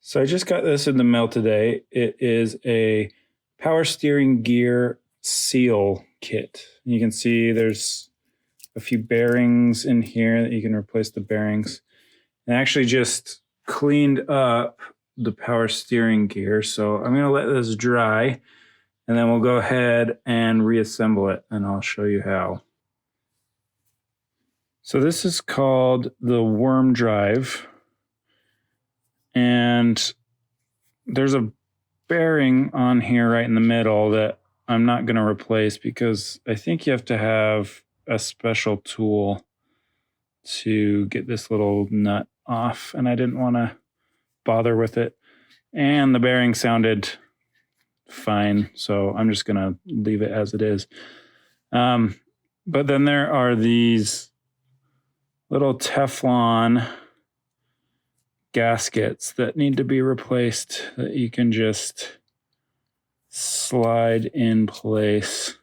So I just got this in the mail today. It is a power steering gear seal kit. You can see there's a few bearings in here that you can replace the bearings. And I actually just cleaned up the power steering gear. So I'm going to let this dry and then we'll go ahead and reassemble it and I'll show you how. So this is called the worm drive. And there's a bearing on here right in the middle that I'm not going to replace because I think you have to have a special tool to get this little nut off, and I didn't want to bother with it. And the bearing sounded fine, so I'm just going to leave it as it is. But then there are these little Teflon gaskets that need to be replaced that you can just slide in place.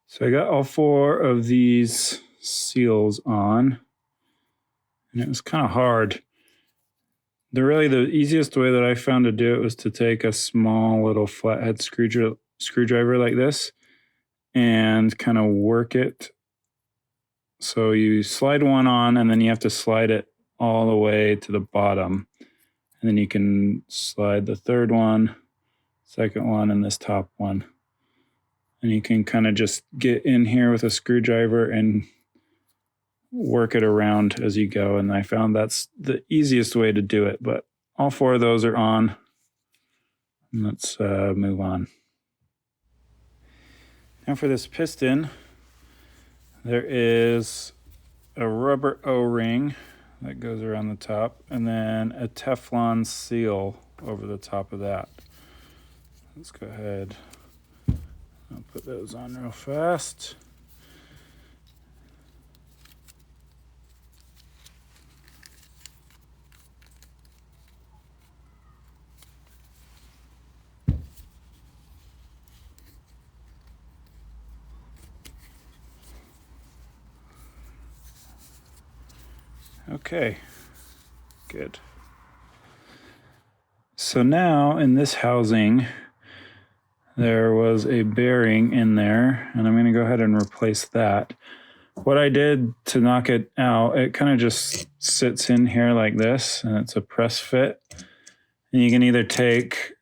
So I got all four of these seals on, and it was kind of hard. The easiest way that I found to do it was to take a small little flathead screwdriver like this and kind of work it. So you slide one on and then you have to slide it all the way to the bottom. And then you can slide the third one, second one, and this top one. And you can kind of just get in here with a screwdriver and work it around as you go. And I found that's the easiest way to do it. But all four of those are on. Let's move on. Now for this piston, there is a rubber O-ring that goes around the top, and then a Teflon seal over the top of that. Let's go ahead. I'll put those on real fast. Okay, good. So now in this housing, there was a bearing in there, and I'm going to go ahead and replace that. What I did to knock it out, it kind of just sits in here like this, and it's a press fit. And you can either take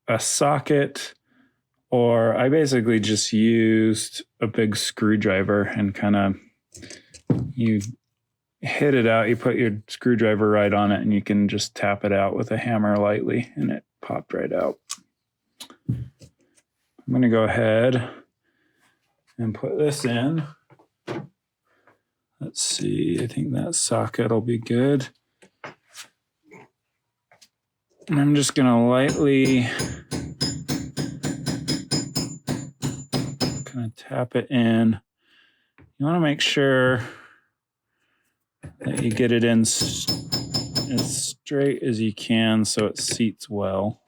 a socket, or I basically just used a big screwdriver and kind of, you hit it out, you put your screwdriver right on it, and you can just tap it out with a hammer lightly, and it popped right out. I'm going to go ahead and put this in. Let's see, I think that socket will be good. And I'm just going to lightly kind of tap it in. You want to make sure that you get it in as straight as you can so it seats well.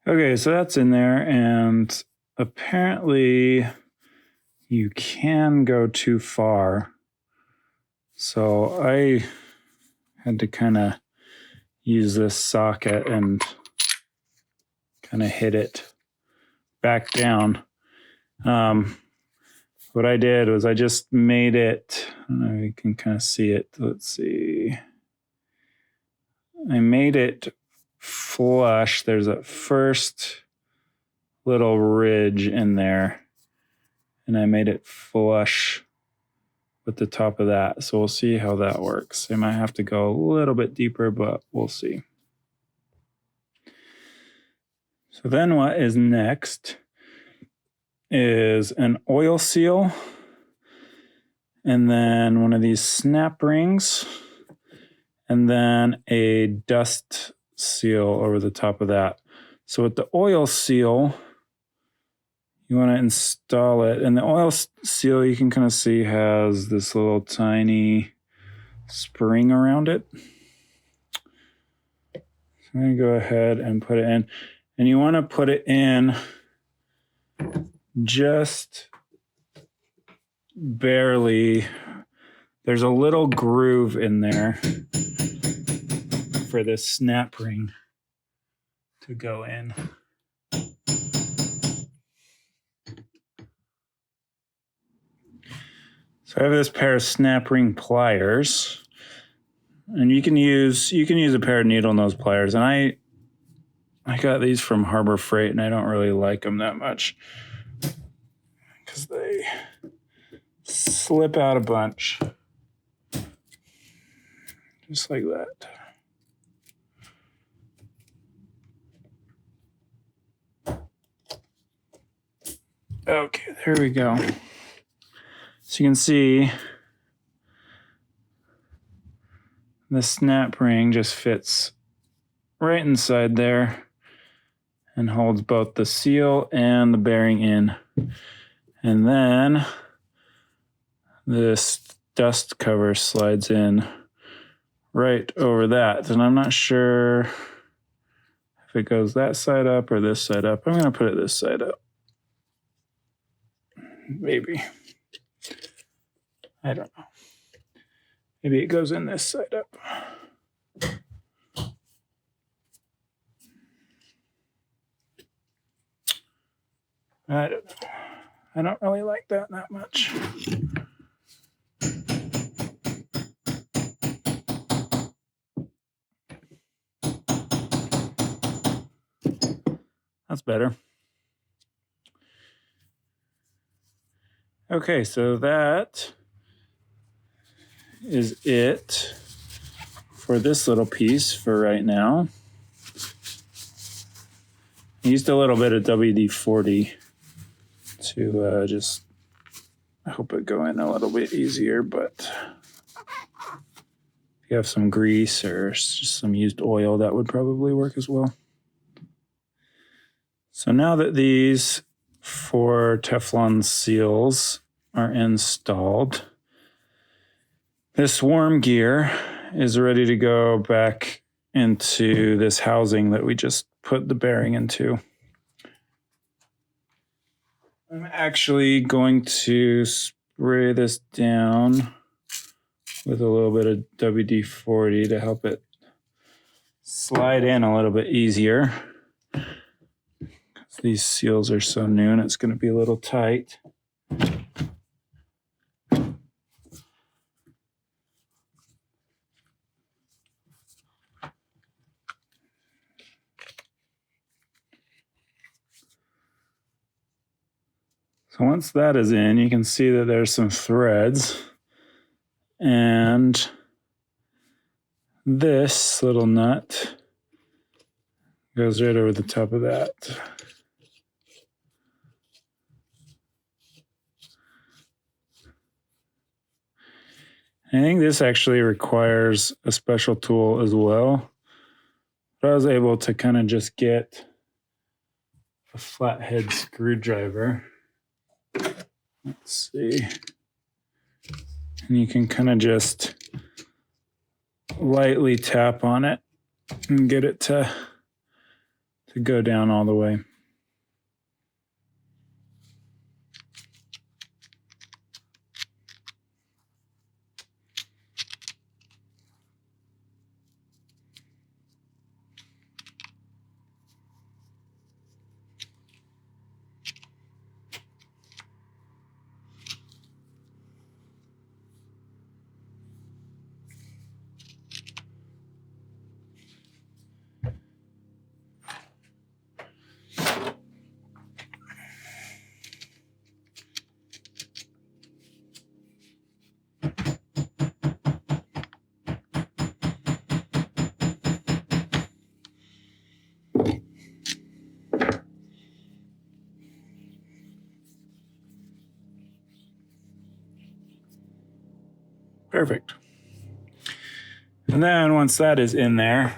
Okay, so that's in there, and apparently you can go too far. So I had to kind of use this socket and kind of hit it back down. What I did was I just made it, I don't know if you can kind of see it. Let's see. I made it flush. There's a first little ridge in there, and I made it flush with the top of that. So we'll see how that works. I might have to go a little bit deeper, but we'll see. So then what is next is an oil seal, and then one of these snap rings, and then a dust seal over the top of that. So with the oil seal, you want to install it, and the oil seal, you can kind of see, has this little tiny spring around it. So I'm going to go ahead and put it in. And you want to put it in just barely. There's a little groove in there for this snap ring to go in. So I have this pair of snap ring pliers, and you can use a pair of needle nose pliers, and I got these from Harbor Freight, and I don't really like them that much because they slip out a bunch, just like that. Okay, there we go. So you can see the snap ring just fits right inside there and holds both the seal and the bearing in. And then this dust cover slides in right over that. And I'm not sure if it goes that side up or this side up. I'm going to put it this side up. Maybe. I don't know. Maybe it goes in this side up. I don't know. I don't really like that much. That's better. Okay, so that is it for this little piece for right now. I used a little bit of WD-40 to just help it go in a little bit easier, but if you have some grease or just some used oil, that would probably work as well. So now that these 4 Teflon seals are installed, this worm gear is ready to go back into this housing that we just put the bearing into. I'm actually going to spray this down with a little bit of WD-40 to help it slide in a little bit easier. These seals are so new and it's going to be a little tight. So once that is in, you can see that there's some threads, and this little nut goes right over the top of that. I think this actually requires a special tool as well, but I was able to kind of just get a flathead screwdriver. Let's see. And you can kind of just lightly tap on it and get it to go down all the way. Perfect. And then once that is in there,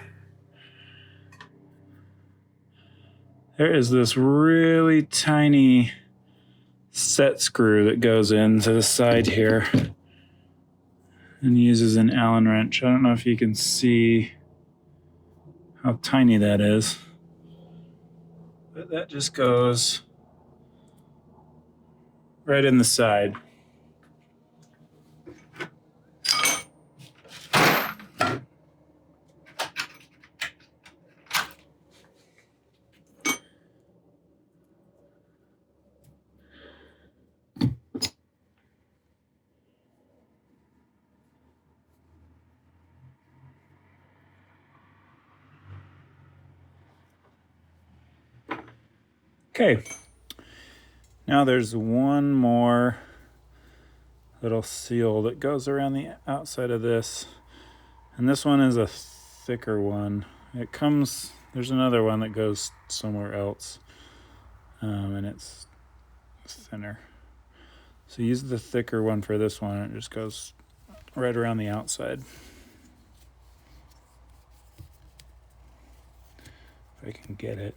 there is this really tiny set screw that goes into the side here and uses an Allen wrench. I don't know if you can see how tiny that is. But that just goes right in the side. Okay, now there's one more little seal that goes around the outside of this, and this one is a thicker one. There's another one that goes somewhere else, and it's thinner. So use the thicker one for this one. It just goes right around the outside. If I can get it.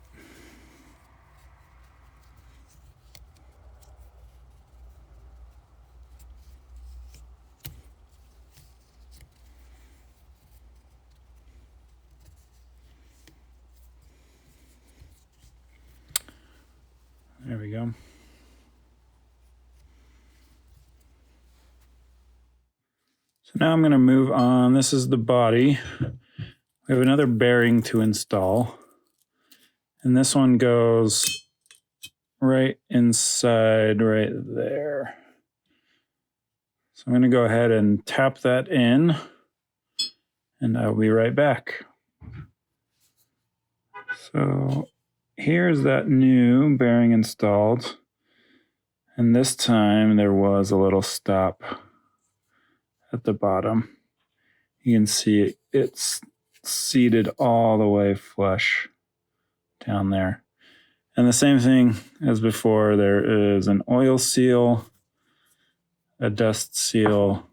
There we go. So now I'm going to move on. This is the body. We have another bearing to install. And this one goes right inside right there. So I'm going to go ahead and tap that in, and I'll be right back. So here's that new bearing installed. And this time there was a little stop at the bottom. You can see it's seated all the way flush down there. And the same thing as before, there is an oil seal, a dust seal,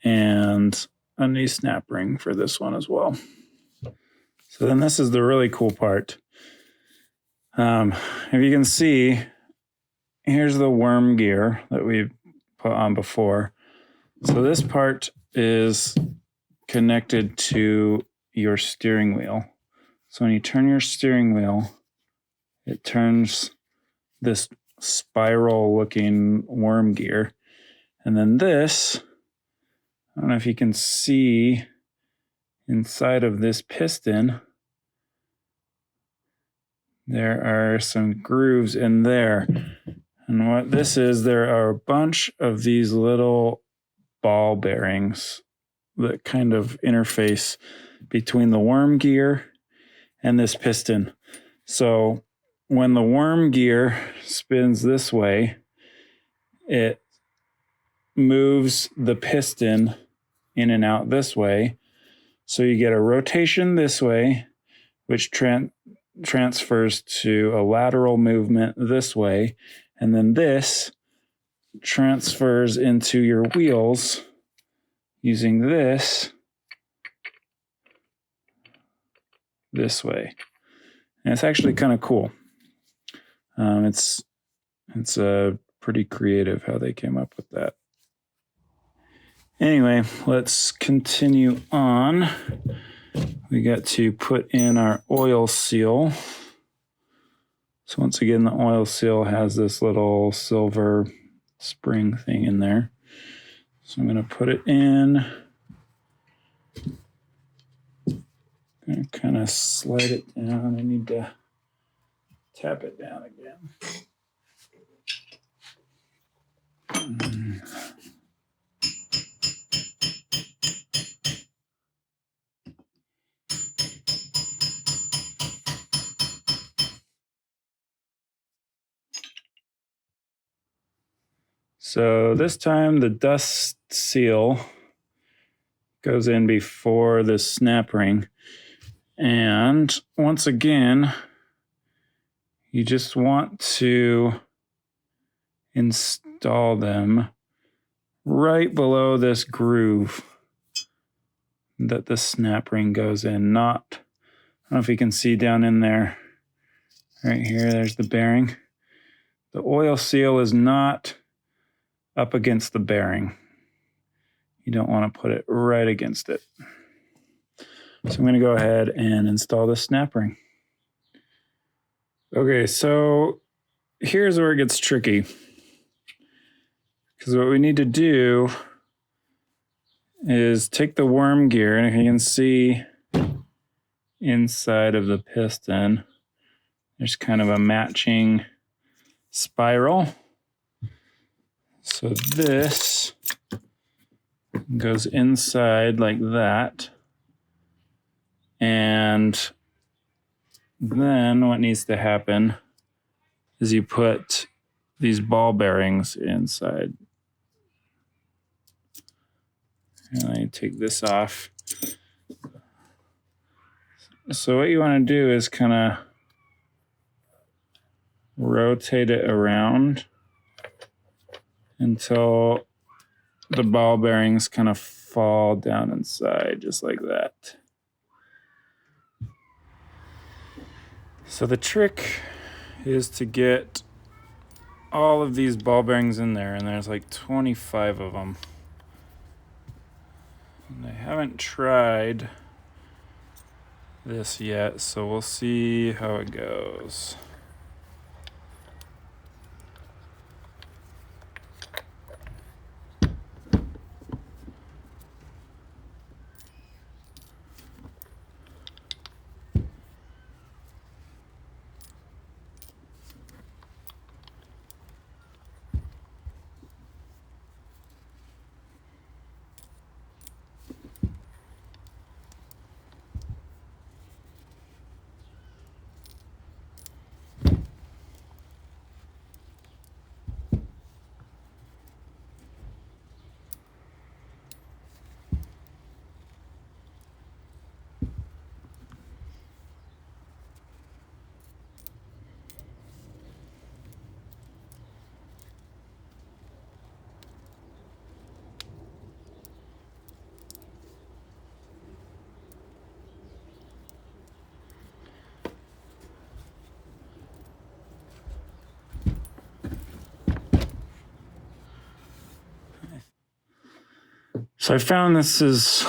and a knee snap ring for this one as well. So then this is the really cool part. If you can see, here's the worm gear that we put on before. So this part is connected to your steering wheel. So when you turn your steering wheel, it turns this spiral looking worm gear. And then this, I don't know if you can see inside of this piston, there are some grooves in there. And what this is, there are a bunch of these little ball bearings that kind of interface between the worm gear and this piston. So when the worm gear spins this way, it moves the piston in and out this way. So you get a rotation this way, which transfers to a lateral movement this way. And then this transfers into your wheels using this way. And it's actually kind of cool. It's pretty creative how they came up with that. Anyway, let's continue on. We got to put in our oil seal. So once again, the oil seal has this little silver spring thing in there. So I'm going to put it in. I'm going to kind of slide it down. I need to tap it down again. So this time the dust seal goes in before the snap ring. And once again, you just want to install them right below this groove that the snap ring goes in. I don't know if you can see down in there. Right here, there's the bearing. The oil seal is not up against the bearing. You don't want to put it right against it. So I'm going to go ahead and install the snap ring. Okay, so here's where it gets tricky. Because what we need to do is take the worm gear, and if you can see inside of the piston, there's kind of a matching spiral. So this goes inside like that. And then what needs to happen is you put these ball bearings inside. And I take this off. So what you want to do is kind of rotate it around until the ball bearings kind of fall down inside, just like that. So the trick is to get all of these ball bearings in there, and there's like 25 of them. And I haven't tried this yet, so we'll see how it goes. So I found this is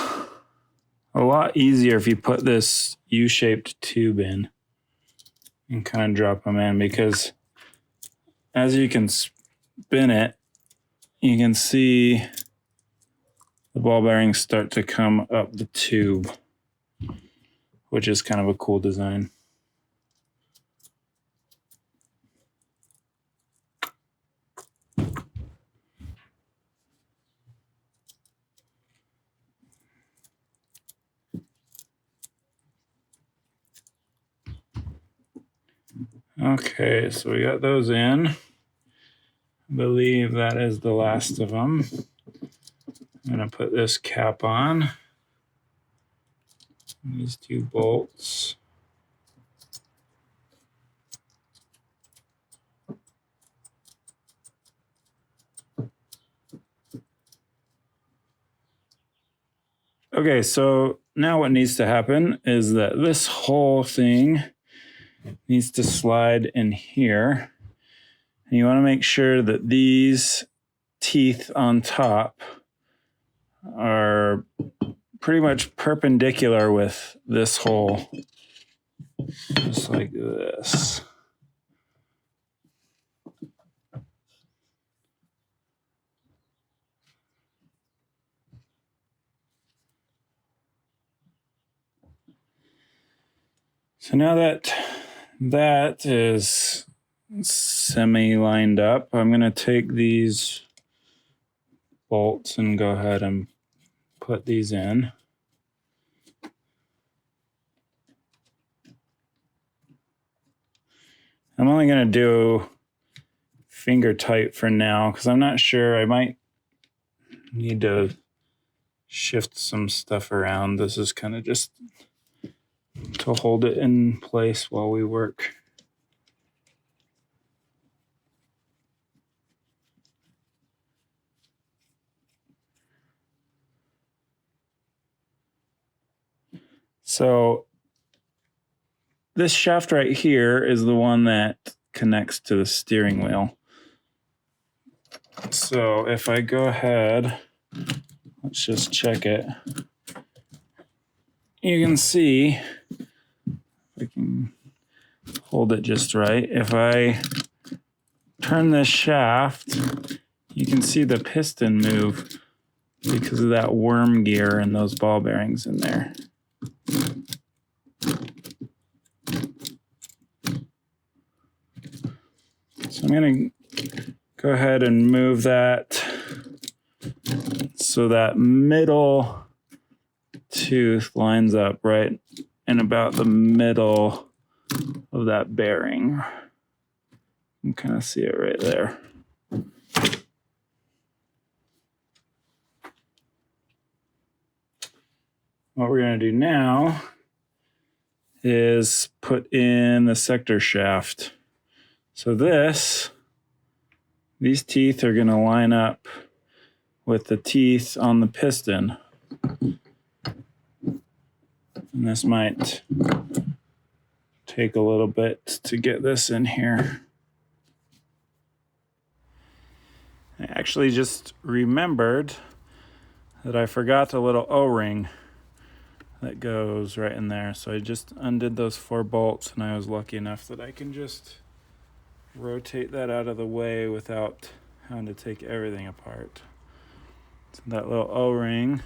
a lot easier if you put this U-shaped tube in and kind of drop them in, because as you can spin it, you can see the ball bearings start to come up the tube, which is kind of a cool design. Okay, so we got those in. I believe that is the last of them. I'm going to put this cap on. These two bolts. Okay, so now what needs to happen is that this whole thing needs to slide in here. And you want to make sure that these teeth on top are pretty much perpendicular with this hole, just like this. So now that that is semi-lined up, I'm going to take these bolts and go ahead and put these in. I'm only going to do finger tight for now because I'm not sure. I might need to shift some stuff around. This is kind of just to hold it in place while we work. So this shaft right here is the one that connects to the steering wheel. So if I go ahead, let's just check it. You can see, I can hold it just right. If I turn this shaft, you can see the piston move because of that worm gear and those ball bearings in there. So I'm going to go ahead and move that so that middle tooth lines up right in about the middle of that bearing. You can kind of see it right there. What we're going to do now is put in the sector shaft. So these teeth are going to line up with the teeth on the piston. And this might take a little bit to get this in here. I actually just remembered that I forgot a little O-ring that goes right in there. So I just undid those 4 bolts, and I was lucky enough that I can just rotate that out of the way without having to take everything apart. So that little O-ring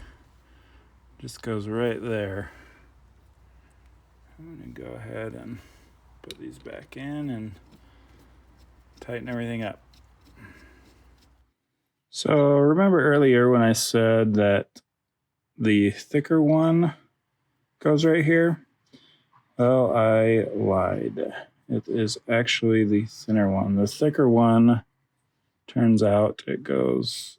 just goes right there. I'm going to go ahead and put these back in and tighten everything up. So remember earlier when I said that the thicker one goes right here? Well, I lied. It is actually the thinner one. The thicker one, turns out it goes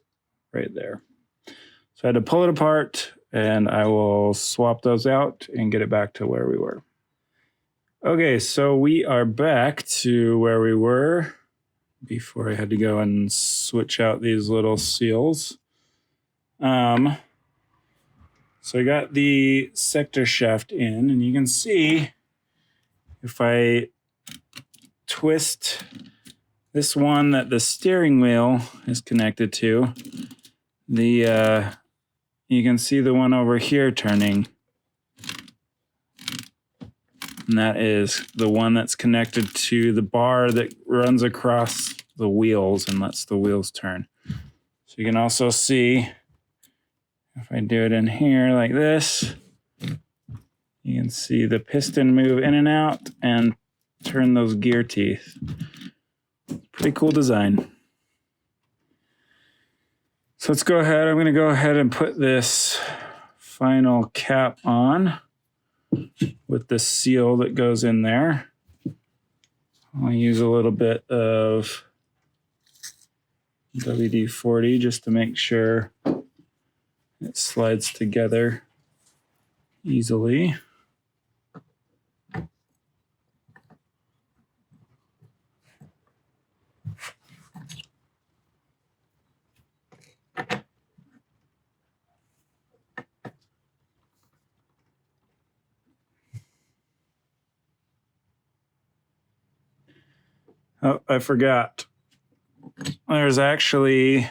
right there. So I had to pull it apart, and I will swap those out and get it back to where we were. Okay, so we are back to where we were before I had to go and switch out these little seals. So I got the sector shaft in, and you can see if I twist this one that the steering wheel is connected to, you can see the one over here turning. And that is the one that's connected to the bar that runs across the wheels and lets the wheels turn. So you can also see, if I do it in here like this, you can see the piston move in and out and turn those gear teeth. Pretty cool design. So let's go ahead. I'm going to go ahead and put this final cap on with the seal that goes in there. I'll use a little bit of WD-40 just to make sure it slides together easily. Oh, I forgot. There's actually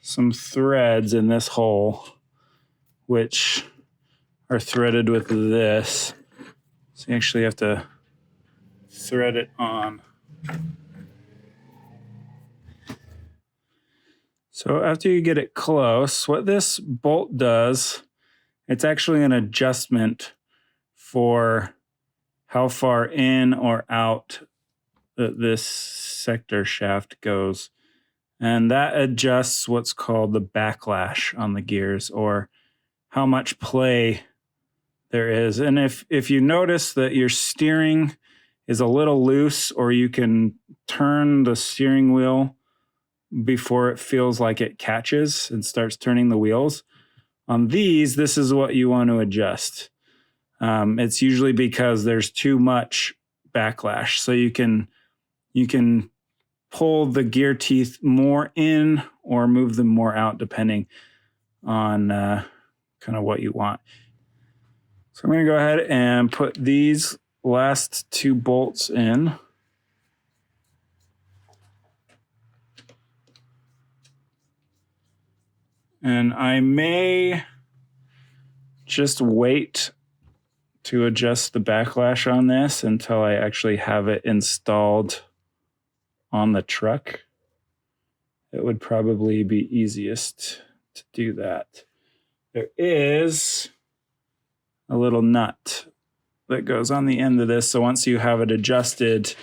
some threads in this hole, which are threaded with this. So you actually have to thread it on. So after you get it close, what this bolt does, it's actually an adjustment for how far in or out this sector shaft goes. And that adjusts what's called the backlash on the gears, or how much play there is. And if you notice that your steering is a little loose, or you can turn the steering wheel before it feels like it catches and starts turning the wheels, on these, this is what you want to adjust. It's usually because there's too much backlash. So you can pull the gear teeth more in or move them more out depending on kind of what you want. So I'm going to go ahead and put these last 2 bolts in. And I may just wait to adjust the backlash on this until I actually have it installed on the truck. It would probably be easiest to do that. There is a little nut that goes on the end of this. So once you have it adjusted,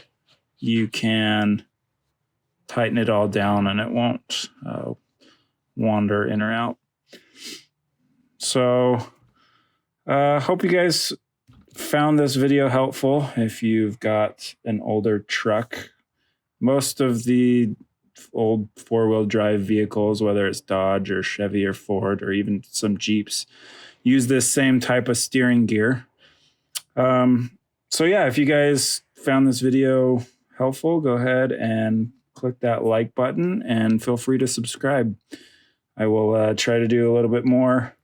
you can tighten it all down and it won't wander in or out. So hope you guys found this video helpful. If you've got an older truck, most of the old four-wheel drive vehicles, whether it's Dodge or Chevy or Ford or even some Jeeps, use this same type of steering gear. So yeah, if you guys found this video helpful, go ahead and click that like button and feel free to subscribe. I will try to do a little bit more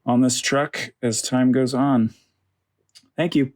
on this truck as time goes on. Thank you.